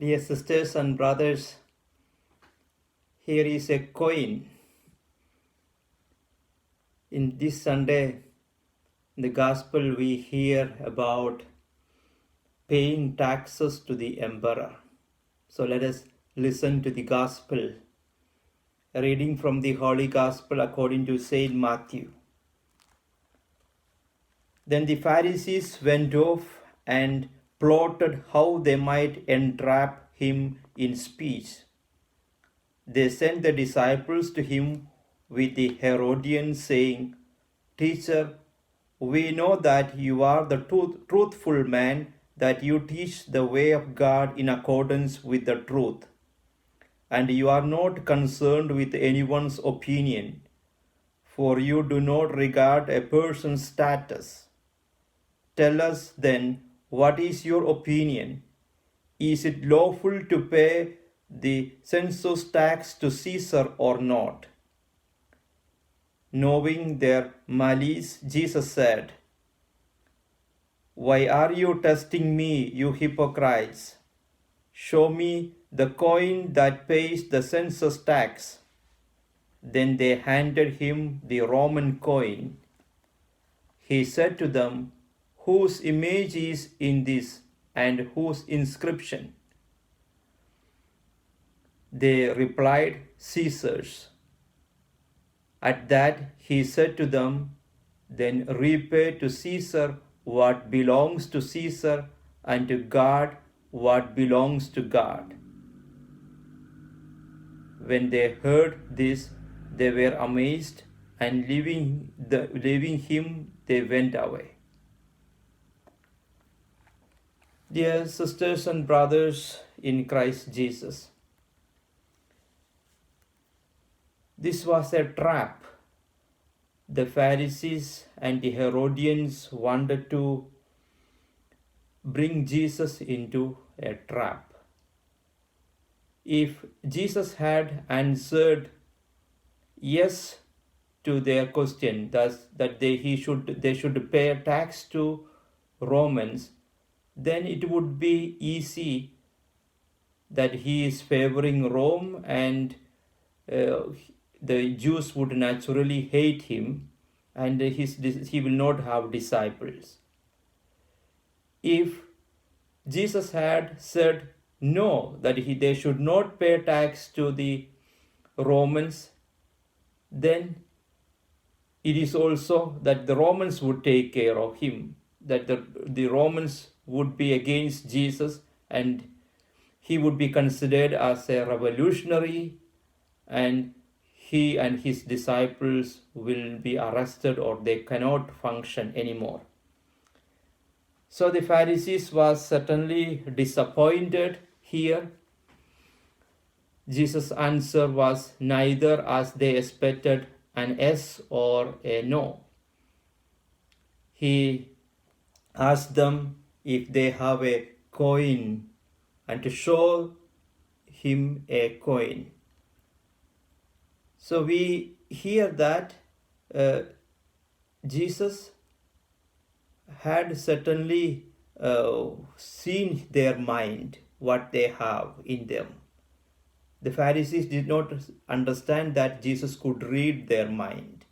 Dear sisters and brothers, here is a coin. In this Sunday, in the Gospel, we hear about paying taxes to the emperor. So let us listen to the Gospel. A reading from the Holy Gospel according to Saint Matthew. Then the Pharisees went off and plotted how they might entrap him in speech. They sent the disciples to him with the Herodians, saying, "Teacher, we know that you are the truthful man, that you teach the way of God in accordance with the truth, and you are not concerned with anyone's opinion, for you do not regard a person's status. Tell us then, what is your opinion? Is it lawful to pay the census tax to Caesar or not?" Knowing their malice, Jesus said, "Why are you testing me, you hypocrites? Show me the coin that pays the census tax." Then they handed him the Roman coin. He said to them, "Whose image is in this and whose inscription?" They replied, "Caesar's." At that he said to them, "Then repay to Caesar what belongs to Caesar, and to God what belongs to God." When they heard this, they were amazed, and leaving him, they went away. Dear sisters and brothers in Christ Jesus, this was a trap. The Pharisees and the Herodians wanted to bring Jesus into a trap. If Jesus had answered yes to their question, thus that they should pay a tax to Romans, then it would be easy that he is favoring Rome, and the Jews would naturally hate him, and he will not have disciples. If Jesus had said no, that they should not pay tax to the Romans, then it is also that the Romans would take care of him, that the Romans would be against Jesus, and he would be considered as a revolutionary, and he and his disciples will be arrested, or they cannot function anymore. So the Pharisees was certainly disappointed here. Jesus' answer was neither as they expected an yes or a no. He asked them if they have a coin, and to show him a coin. So we hear that Jesus had certainly seen their mind, what they have in them. The Pharisees did not understand that Jesus could read their mind.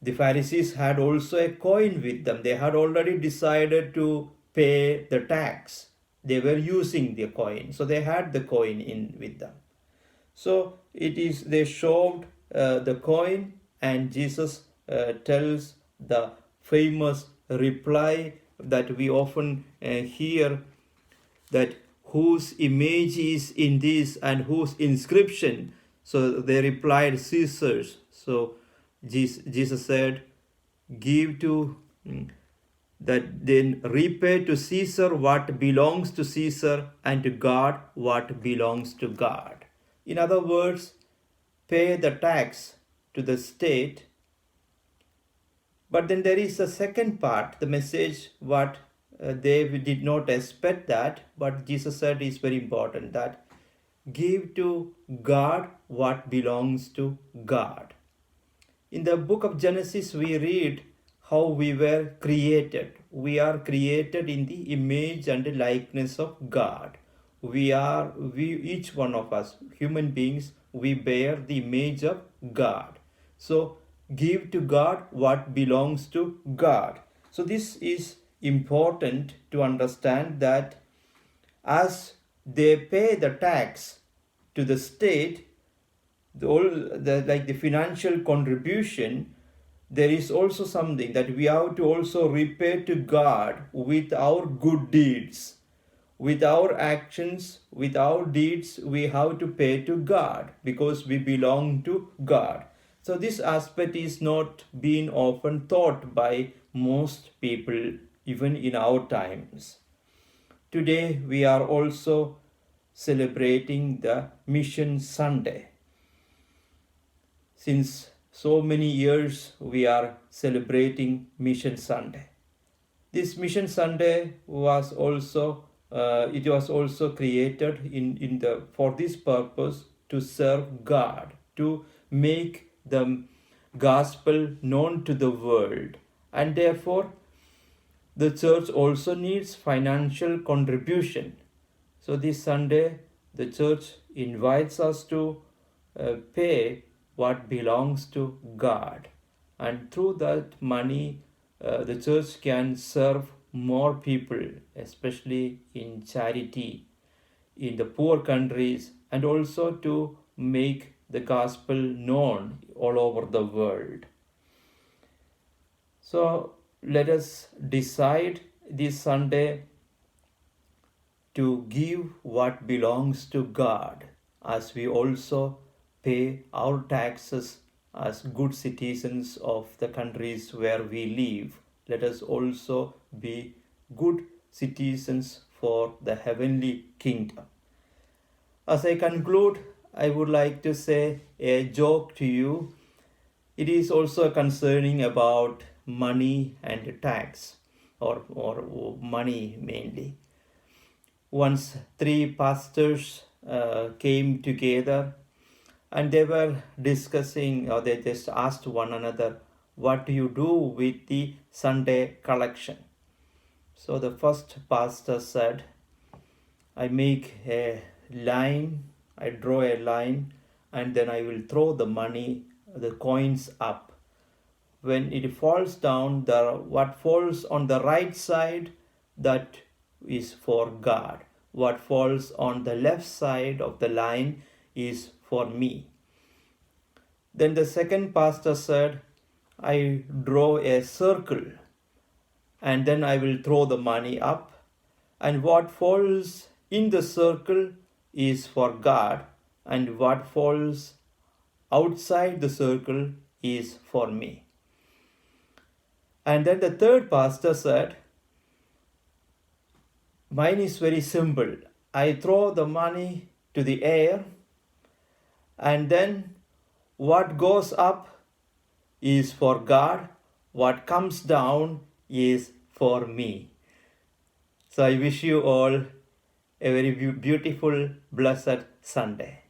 The Pharisees had also a coin with them. They had already decided to pay the tax. They were using the coin, so they had the coin in with them. So they showed the coin, and Jesus tells the famous reply that we often hear, that whose image is in this and whose inscription? So they replied, "Caesar's." So Jesus said, "Give to that, then repay to Caesar what belongs to Caesar, and to God what belongs to God." In other words, pay the tax to the state. But then there is a second part, the message, what they did not expect that, but Jesus said is very important, that give to God what belongs to God. In the book of Genesis, we read how we were created. We are created in the image and likeness of God. each one of us, human beings, we bear the image of God. So give to God what belongs to God. So this is important to understand that as they pay the tax to the state, like the financial contribution, there is also something that we have to also repay to God with our good deeds. With our actions, with our deeds, we have to pay to God because we belong to God. So this aspect is not being often thought by most people, even in our times. Today we are also celebrating the Mission Sunday. Since so many years we are celebrating Mission Sunday. This Mission Sunday was also it was also created for this purpose, to serve God, to make the gospel known to the world, and therefore the church also needs financial contribution. So this Sunday, the church invites us to pay what belongs to God. And through that money, the church can serve more people, especially in charity, in the poor countries, and also to make the gospel known all over the world. So let us decide this Sunday to give what belongs to God, as we also pay our taxes as good citizens of the countries where we live. Let us also be good citizens for the heavenly kingdom. As I conclude, I would like to say a joke to you. It is also concerning about money and tax, or money mainly. Once three pastors came together, and they were discussing, or they just asked one another, what do you do with the Sunday collection? So the first pastor said, I make a line, I draw a line, and then I will throw the money, the coins up. When it falls down, what falls on the right side, that is for God. What falls on the left side of the line is for me. Then the second pastor said, I draw a circle, and then I will throw the money up, and what falls in the circle is for God, and what falls outside the circle is for me. And then the third pastor said, mine is very simple. I throw the money to the air, and then what goes up is for God, what comes down is for me. So I wish you all a very beautiful, blessed Sunday.